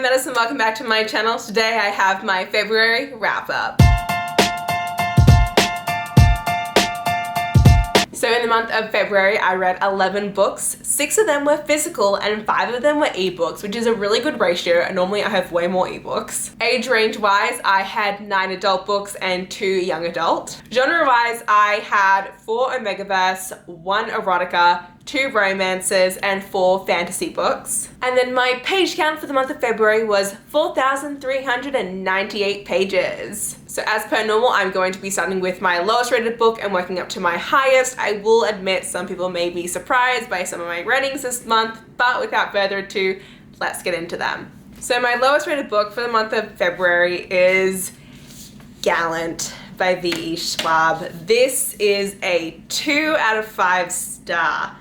Madison, welcome back to my channel. Today I have my February wrap up. So in the month of February, I read 11 books. 6 of them were physical and 5 of them were ebooks, which is a really good ratio, and normally I have way more ebooks. Age range wise, I had 9 adult books and 2 young adult. Genre wise, I had 4 Megaverse, 1 erotica, 2 romances, and 4 fantasy books. And then my page count for the month of February was 4,398 pages. So as per normal, I'm going to be starting with my lowest rated book and working up to my highest. I will admit some people may be surprised by some of my ratings this month, but without further ado, let's get into them. So my lowest rated book for the month of February is Gallant by VE Schwab. This is a 2 out of 5 star.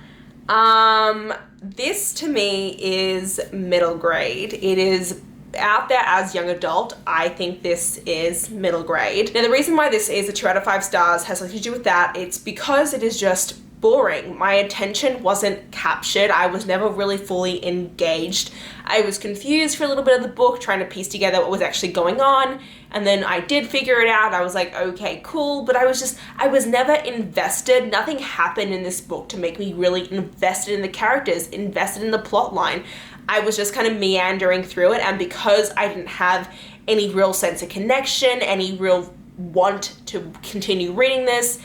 This to me is middle grade. It is out there as young adult. I think this is middle grade. Now the reason why this is a 2 out of 5 stars has something to do with that. It's because it is just boring. My attention wasn't captured. I was never really fully engaged. I was confused for a little bit of the book, trying to piece together what was actually going on. And then I did figure it out. I was like, okay, cool. But I was never invested. Nothing happened in this book to make me really invested in the characters, invested in the plot line. I was just kind of meandering through it. And because I didn't have any real sense of connection, any real want to continue reading this,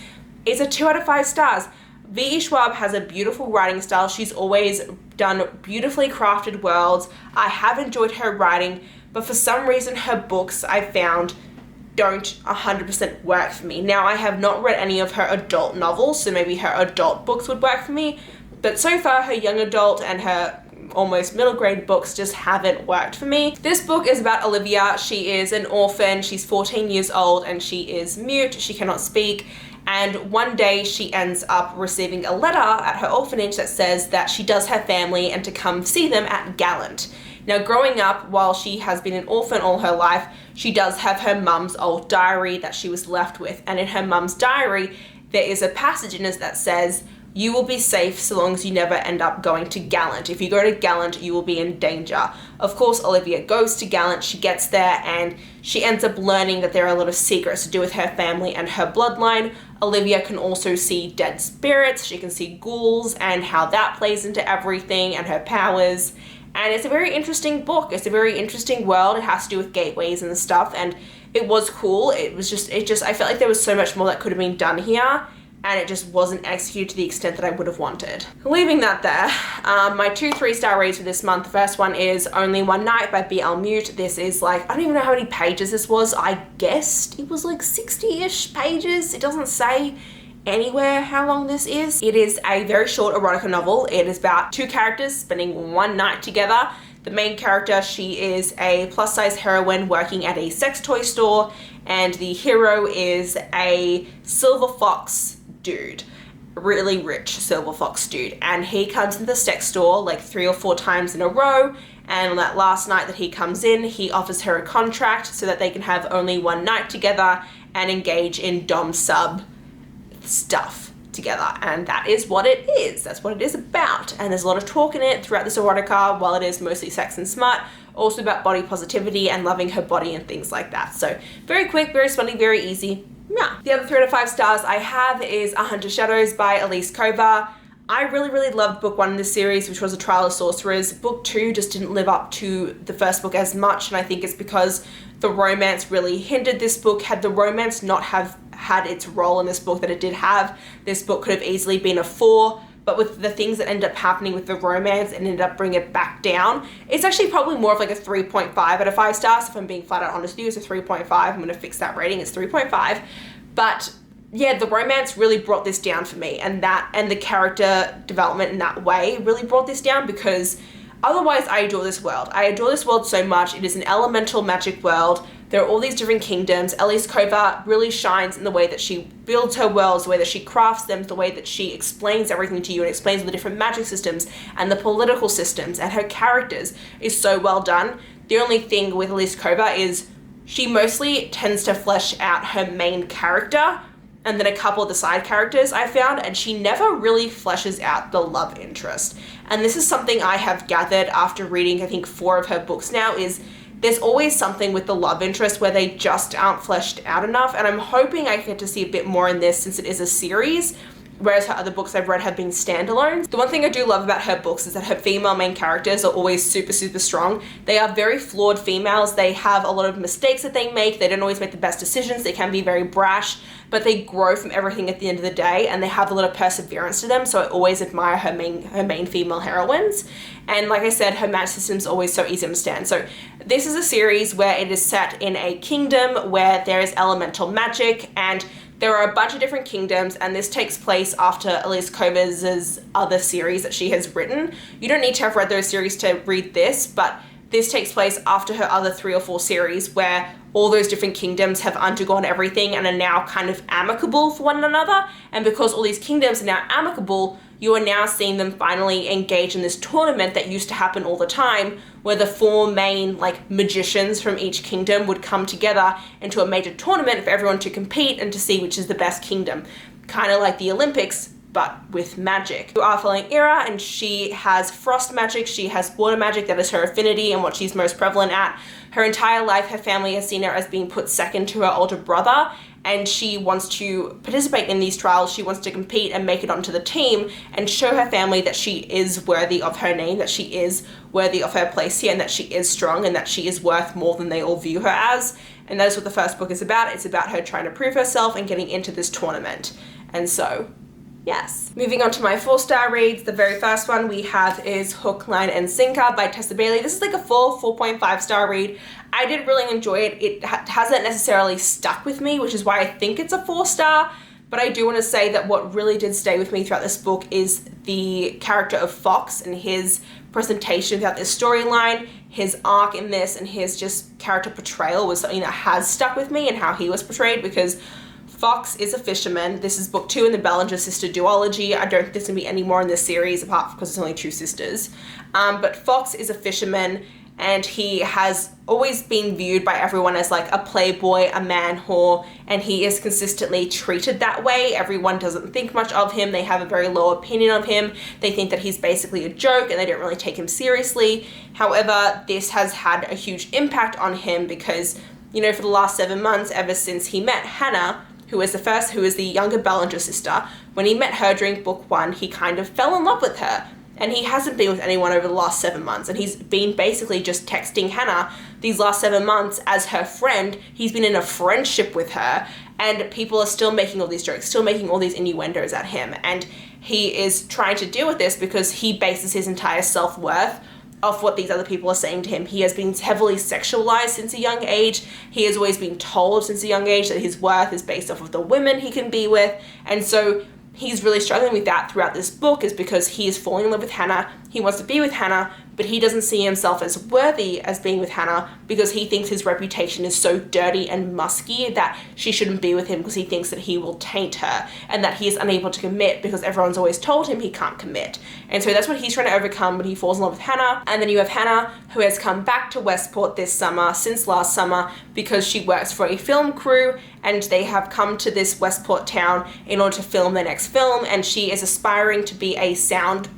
it's a 2 out of 5 stars. VE Schwab has a beautiful writing style. She's always done beautifully crafted worlds. I have enjoyed her writing, but for some reason her books I found don't 100% work for me. Now I have not read any of her adult novels, so maybe her adult books would work for me, but so far her young adult and her almost middle grade books just haven't worked for me. This book is about Olivia. She is an orphan. She's 14 years old and she is mute. She cannot speak. And one day she ends up receiving a letter at her orphanage that says that she does have family and to come see them at Gallant. Now growing up, while she has been an orphan all her life, she does have her mum's old diary that she was left with. And in her mum's diary, there is a passage in it that says, "You will be safe so long as you never end up going to Gallant. If you go to Gallant, you will be in danger." Of course, Olivia goes to Gallant, she gets there, and she ends up learning that there are a lot of secrets to do with her family and her bloodline. Olivia can also see dead spirits, she can see ghouls, and how that plays into everything and her powers. And it's a very interesting book. It's a very interesting world. It has to do with gateways and stuff, and it was cool. I felt like there was so much more that could have been done here, and it just wasn't executed to the extent that I would have wanted. Leaving that there, my 2 3-star reads for this month. The first one is Only One Night by BL Mute. This is like, I don't even know how many pages this was. I guessed it was like 60-ish pages. It doesn't say anywhere how long this is. It is a very short erotica novel. It is about 2 characters spending one night together. The main character, she is a plus-size heroine working at a sex toy store, and the hero is a silver fox dude, really rich silver fox dude, and he comes into the sex store like 3 or 4 times in a row, and on that last night that he comes in, he offers her a contract so that they can have only one night together and engage in dom-sub stuff together, and that is what it is. That's what it is about, and there's a lot of talk in it throughout this erotica. While it is mostly sex and smut, also about body positivity and loving her body and things like that. So very quick, very spunny, very easy. Yeah. The other 3 out of 5 stars I have is A Hunter's Shadows by Elise Kova. I really loved book 1 in this series, which was A Trial of Sorcerers. Book 2 just didn't live up to the first book as much, and I think it's because the romance really hindered this book. Had the romance not have had its role in this book that it did have, this book could have easily been a 4, but with the things that ended up happening with the romance, it ended up bringing it back down. It's actually probably more of like a 3.5 out of 5 stars. If I'm being flat out honest with you, it's a 3.5. I'm going to fix that rating. It's 3.5. But yeah, the romance really brought this down for me, and the character development in that way really brought this down, because otherwise I adore this world. I adore this world so much. It is an elemental magic world. There are all these different kingdoms. Elise Kova really shines in the way that she builds her worlds, the way that she crafts them, the way that she explains everything to you and explains the different magic systems and the political systems, and her characters is so well done. The only thing with Elise Kova is she mostly tends to flesh out her main character and then a couple of the side characters I found, and she never really fleshes out the love interest. And this is something I have gathered after reading, I think, 4 of her books now, is there's always something with the love interest where they just aren't fleshed out enough. And I'm hoping I get to see a bit more in this since it is a series, whereas her other books I've read have been standalones. The one thing I do love about her books is that her female main characters are always super, super strong. They are very flawed females. They have a lot of mistakes that they make. They don't always make the best decisions. They can be very brash, but they grow from everything at the end of the day, and they have a lot of perseverance to them. So I always admire her main female heroines. And like I said, her magic system is always so easy to understand. So this is a series where it is set in a kingdom where there is elemental magic, and there are a bunch of different kingdoms, and this takes place after Elise Kova's other series that she has written. You don't need to have read those series to read this, but this takes place after her other 3 or 4 series where all those different kingdoms have undergone everything and are now kind of amicable for one another. And because all these kingdoms are now amicable, you are now seeing them finally engage in this tournament that used to happen all the time, where the 4 main magicians from each kingdom would come together into a major tournament for everyone to compete and to see which is the best kingdom. Kind of like the Olympics, but with magic. You are following Ira, and she has frost magic, she has water magic, that is her affinity and what she's most prevalent at. Her entire life, her family has seen her as being put second to her older brother, and she wants to participate in these trials. She wants to compete and make it onto the team and show her family that she is worthy of her name, that she is worthy of her place here, and that she is strong and that she is worth more than they all view her as. And that is what the first book is about. It's about her trying to prove herself and getting into this tournament. And so, yes. Moving on to my 4-star reads, the very first one we have is Hook, Line and Sinker by Tessa Bailey. This is like a 4.5 star read. I did really enjoy it. It hasn't necessarily stuck with me, which is why I think it's a 4-star. But I do want to say that what really did stay with me throughout this book is the character of Fox and his presentation throughout this storyline. His arc in this and his just character portrayal was something that has stuck with me, and how he was portrayed, because Fox is a fisherman. This is book 2 in the Ballinger sister duology. I don't think there's gonna be any more in this series apart because it's only 2 sisters. But Fox is a fisherman, and he has always been viewed by everyone as like a playboy, a man whore, and he is consistently treated that way. Everyone doesn't think much of him. They have a very low opinion of him. They think that he's basically a joke and they don't really take him seriously. However, this has had a huge impact on him because, you know, for the last 7 months, ever since he met Hannah, who is the younger Ballinger sister, when he met her during book 1, he kind of fell in love with her. And he hasn't been with anyone over the last 7 months. And he's been basically just texting Hannah these last 7 months as her friend. He's been in a friendship with her. And people are still making all these jokes, still making all these innuendos at him. And he is trying to deal with this because he bases his entire self-worth off what these other people are saying to him. He has been heavily sexualized since a young age. He has always been told since a young age that his worth is based off of the women he can be with. And so he's really struggling with that throughout this book, is because he is falling in love with Hannah. He wants to be with Hannah, but he doesn't see himself as worthy as being with Hannah because he thinks his reputation is so dirty and musky that she shouldn't be with him, because he thinks that he will taint her, and that he is unable to commit because everyone's always told him he can't commit. And so that's what he's trying to overcome when he falls in love with Hannah. And then you have Hannah, who has come back to Westport this summer, since last summer, because she works for a film crew, and they have come to this Westport town in order to film their next film, and she is aspiring to be a sound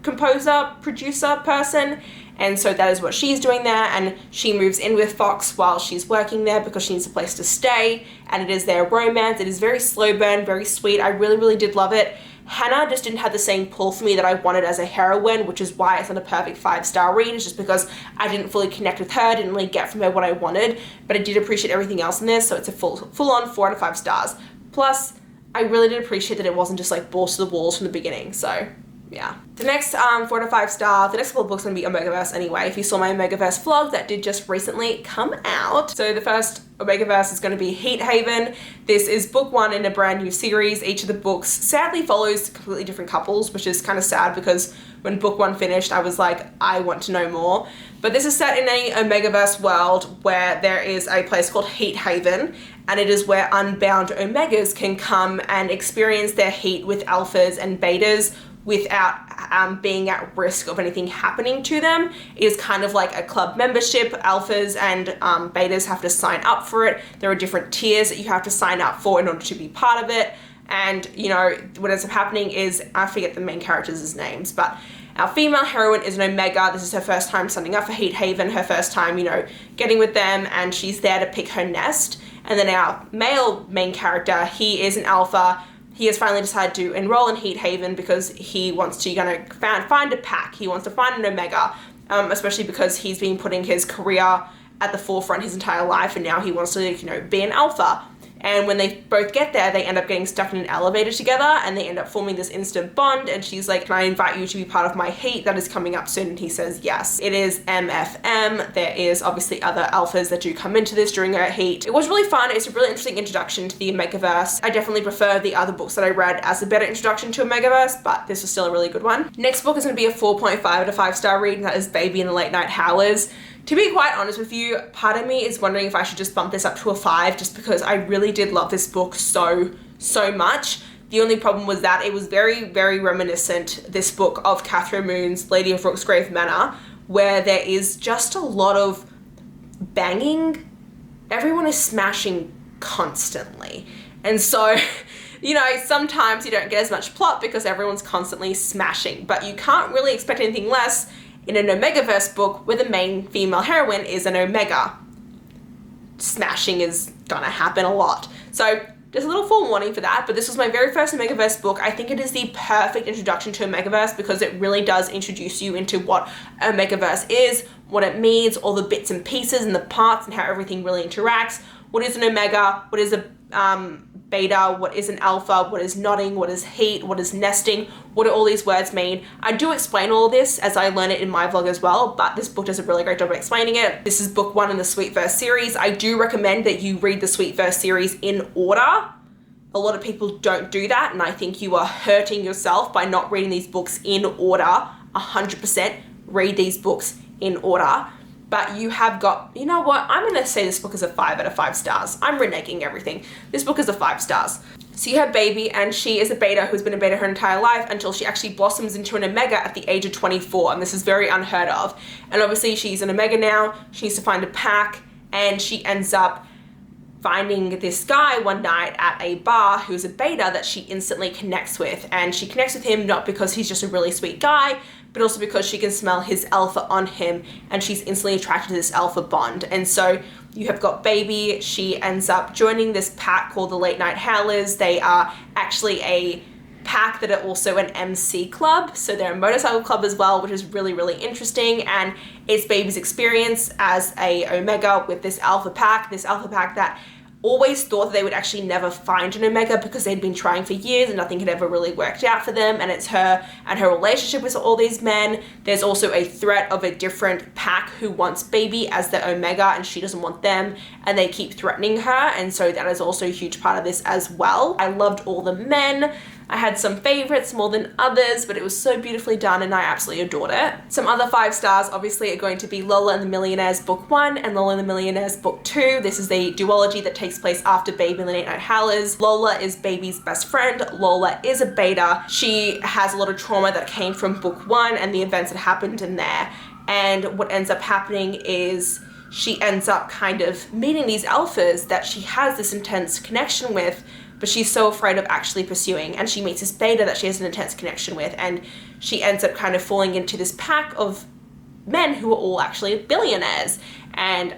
composer, producer person, and so that is what she's doing there. And she moves in with Fox while she's working there because she needs a place to stay, and it is their romance. It is very slow burn, very sweet. I really, really did love it. Hannah just didn't have the same pull for me that I wanted as a heroine, which is why it's not a perfect 5-star read. It's just because I didn't fully connect with her, didn't really get from her what I wanted, but I did appreciate everything else in this, so it's a full-on 4 out of 5 stars. Plus, I really did appreciate that it wasn't just like balls to the walls from the beginning, so yeah. The next 4 to 5 star, the next couple of books are going to be Omegaverse anyway. If you saw my Megaverse vlog, that did just recently come out. So the first Omegaverse is going to be Heat Haven. This is book 1 in a brand new series. Each of the books sadly follows completely different couples, which is kind of sad because when book 1 finished, I was like, I want to know more. But this is set in a Omegaverse world where there is a place called Heat Haven, and it is where unbound Omegas can come and experience their heat with alphas and betas without being at risk of anything happening to them. It is kind of like a club membership. Alphas and betas have to sign up for it. There are different tiers that you have to sign up for in order to be part of it. And, you know, what ends up happening is, I forget the main characters' names, but Our female heroine is an Omega. This is her first time signing up for Heat Haven, her first time, you know, getting with them, and she's there to pick her nest. And then our male main character, he is an Alpha. He has finally decided to enroll in Heat Haven because he wants to find a pack. He wants to find an Omega, especially because he's been putting his career at the forefront his entire life, and now he wants to, you know, be an Alpha. And when they both get there, they end up getting stuck in an elevator together, and they end up forming this instant bond. And she's like, can I invite you to be part of my heat that is coming up soon? And he says yes. It is MFM. There is obviously other alphas that do come into this during her heat. It was really fun. It's a really interesting introduction to the Megaverse. I definitely prefer the other books that I read as a better introduction to a Megaverse, but this was still a really good one. Next book is going to be a 4.5 out of 5-star read, and that is Baby and the Late Night Howlers. To be quite honest with you, part of me is wondering if I should just bump this up to a 5, just because I really did love this book so much. The only problem was that it was very, very reminiscent, this book, of Kathryn Moon's Lady of Rooksgrave Manor, where there is just a lot of banging. Everyone is smashing constantly. And so, you know, sometimes you don't get as much plot because everyone's constantly smashing, but you can't really expect anything less in an Omegaverse book where the main female heroine is an Omega. Smashing is gonna happen a lot. So just a little forewarning for that, but this was my very first Megaverse book. I think it is the perfect introduction to a Megaverse because it really does introduce you into what a Megaverse is, what it means, all the bits and pieces and the parts and how everything really interacts. What is an Omega? What is a beta? What is an alpha? What is nodding? What is heat? What is nesting? What do all these words mean? I do explain all of this as I learn it in my vlog as well, but this book does a really great job of explaining it. This is book 1 in the ᴛᴏᴛᴛᴇʀ series. I do recommend that you read the ᴛᴏᴛᴛᴇʀ series in order. A lot of people don't do that, and I think you are hurting yourself by not reading these books in order. 100% read these books in order. But you have got, you know what, I'm going to say this book is a 5 out of 5 stars. I'm reneging everything. This book is a 5 stars. So you have Baby, and she is a beta who's been a beta her entire life until she actually blossoms into an Omega at the age of 24, and this is very unheard of. And obviously she's an Omega now, she needs to find a pack, and she ends up finding this guy one night at a bar who's a beta that she instantly connects with. And she connects with him not because he's just a really sweet guy, but also because she can smell his alpha on him, and she's instantly attracted to this alpha bond. And so you have got Baby. She ends up joining this pack called the Late Night Howlers. They are actually a pack that are also an MC club, so they're a motorcycle club as well, which is really, really interesting. And it's Baby's experience as a Omega with this alpha pack that always thought that they would actually never find an Omega because they'd been trying for years and nothing had ever really worked out for them. And it's her and her relationship with all these men. There's also a threat of a different pack who wants Baby as the Omega, and she doesn't want them, and they keep threatening her. And so that is also a huge part of this as well. I loved all the men. I had some favorites more than others, but it was so beautifully done and I absolutely adored it. Some other 5 stars obviously are going to be Lola and the Millionaires book 1 and Lola and the Millionaires book 2. This is the duology that takes place after Baby and the Late Night Howlers. Lola is Baby's best friend. Lola is a beta. She has a lot of trauma that came from book 1 and the events that happened in there. And what ends up happening is she ends up kind of meeting these alphas that she has this intense connection with, but she's so afraid of actually pursuing. And she meets this beta that she has an intense connection with, and she ends up kind of falling into this pack of men who are all actually billionaires. And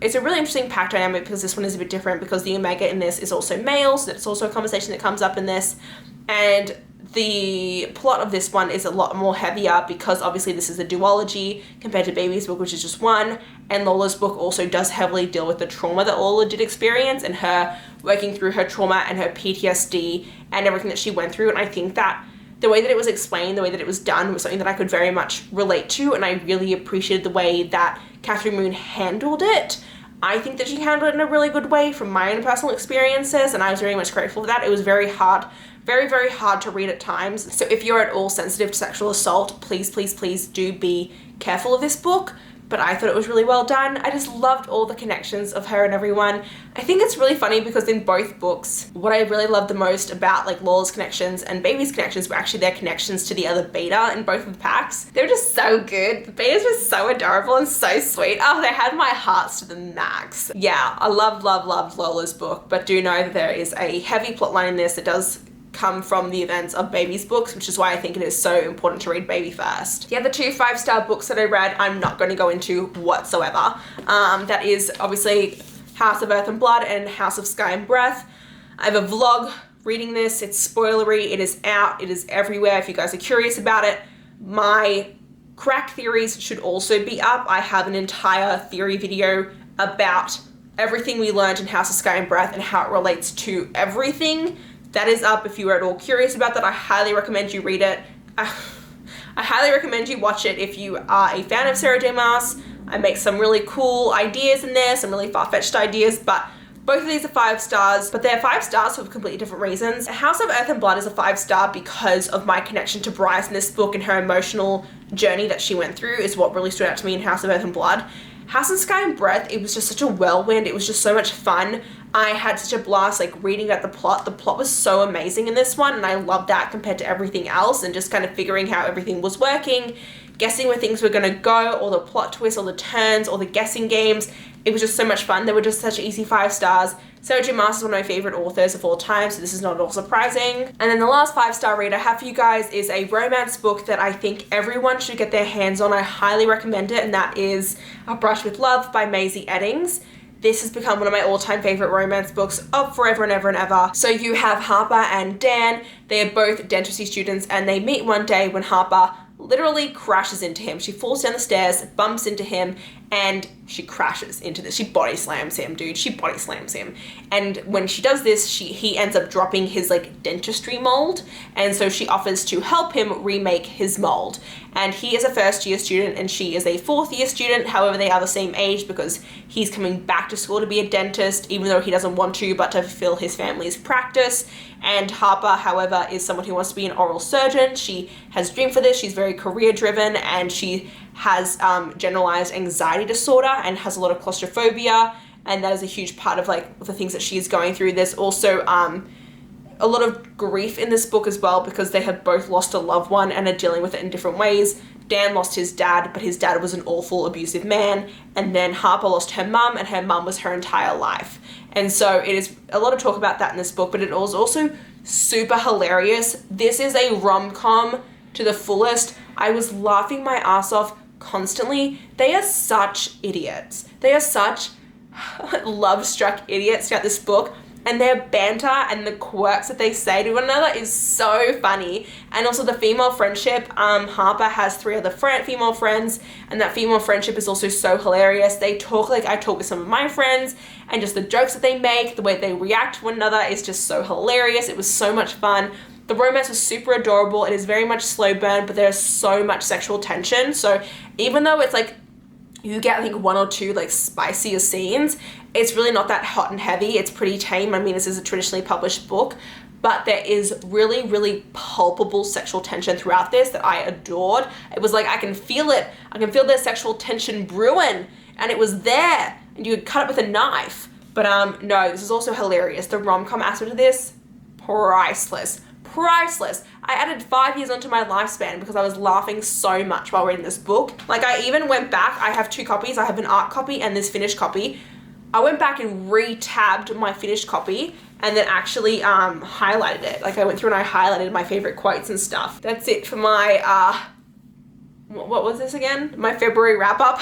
it's a really interesting pack dynamic because this one is a bit different because the Omega in this is also male, so that's also a conversation that comes up in this. And the plot of this one is a lot more heavier because obviously this is a duology compared to Baby's book, which is just one. And Lola's book also does heavily deal with the trauma that Lola did experience and her working through her trauma and her PTSD and everything that she went through. And I think that the way that it was explained, the way that it was done was something that I could very much relate to, and I really appreciated the way that Kathryn Moon handled it. I think that she handled it in a really good way from my own personal experiences, and I was very much grateful for that. It was very hard, very, very hard to read at times. So if you're at all sensitive to sexual assault, please, please, please do be careful of this book. But I thought it was really well done. I just loved all the connections of her and everyone. I think it's really funny because in both books, what I really loved the most about like Lola's connections and Baby's connections were actually their connections to the other beta in both of the packs. They were just so good. The betas were so adorable and so sweet. Oh, they had my hearts to the max. Yeah, I loved Lola's book, but do know that there is a heavy plotline in this that does come from the events of Baby's books, which is why I think it is so important to read Baby first. The other two 5-star books that I read, I'm not going to go into whatsoever. That is obviously House of Earth and Blood and House of Sky and Breath. I have a vlog reading this. It's spoilery. It is out. It is everywhere if you guys are curious about it. My crack theories should also be up. I have an entire theory video about everything we learned in House of Sky and Breath and how it relates to everything. That is up if you are at all curious about that. I highly recommend you read it. I highly recommend you watch it if you are a fan of Sarah J. Maas. I make some really cool ideas in there, some really far-fetched ideas, but both of these are 5 stars, but they're 5 stars for completely different reasons. House of Earth and Blood is a 5-star because of my connection to Bryce in this book, and her emotional journey that she went through is what really stood out to me in House of Earth and Blood. House of Sky and Breath, it was just such a whirlwind. It was just so much fun. I had such a blast like reading about the plot. The plot was so amazing in this one, and I loved that compared to everything else, and just kind of figuring how everything was working, guessing where things were going to go, all the plot twists, all the turns, all the guessing games. It was just so much fun. They were just such easy 5 stars. Sarah J. Maas is one of my favorite authors of all time, so this is not at all surprising. And then the last 5-star read I have for you guys is a romance book that I think everyone should get their hands on. I highly recommend it, and that is A Brush with Love by Mazey Eddings. This has become one of my all-time favorite romance books of forever and ever and ever. So you have Harper and Dan. They are both dentistry students, and they meet one day when Harper literally crashes into him. She falls down the stairs, bumps into him, and she crashes into this. She body slams him, dude. She body slams him. And when she does this, he ends up dropping his like dentistry mold. And so she offers to help him remake his mold. And he is a 1st-year student and she is a 4th-year student. However, they are the same age because he's coming back to school to be a dentist, even though he doesn't want to, but to fulfill his family's practice. And Harper, however, is someone who wants to be an oral surgeon. She has a dream for this. She's very career-driven, and she has generalized anxiety disorder and has a lot of claustrophobia, and that is a huge part of like the things that she is going through. There's also a lot of grief in this book as well, because they have both lost a loved one and are dealing with it in different ways. Dan lost his dad, but his dad was an awful, abusive man. And then Harper lost her mum, and her mum was her entire life. And so it is a lot of talk about that in this book, but it was also super hilarious. This is a rom-com to the fullest. I was laughing my ass off constantly. They are such idiots. They are such love-struck idiots throughout this book. And their banter and the quirks that they say to one another is so funny. And also the female friendship. Harper has 3 other female friends, and that female friendship is also so hilarious. They talk like I talk with some of my friends, and just the jokes that they make, the way they react to one another is just so hilarious. It was so much fun. The romance was super adorable. It is very much slow burn, but there's so much sexual tension. So even though it's like you get, I think, 1 or 2 like spicier scenes, it's really not that hot and heavy. It's pretty tame. I mean, this is a traditionally published book, but there is really, really palpable sexual tension throughout this that I adored. It was like, I can feel it. I can feel their sexual tension brewing, and it was there, and you could cut it with a knife. But no, this is also hilarious. The rom-com aspect of this, priceless. Priceless. I added 5 years onto my lifespan because I was laughing so much while reading this book. Like, I even went back. I have 2 copies. I have an art copy and this finished copy. I went back and re-tabbed my finished copy and then actually highlighted it. Like, I went through and I highlighted my favorite quotes and stuff. That's it for my, what was this again? My February wrap-up.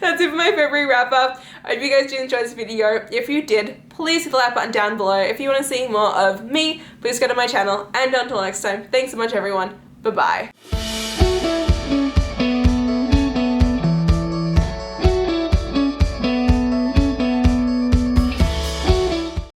That's it for my February wrap-up. I hope you guys did enjoy this video. If you did, please hit the like button down below. If you want to see more of me, please go to my channel. And until next time, thanks so much, everyone. Bye-bye.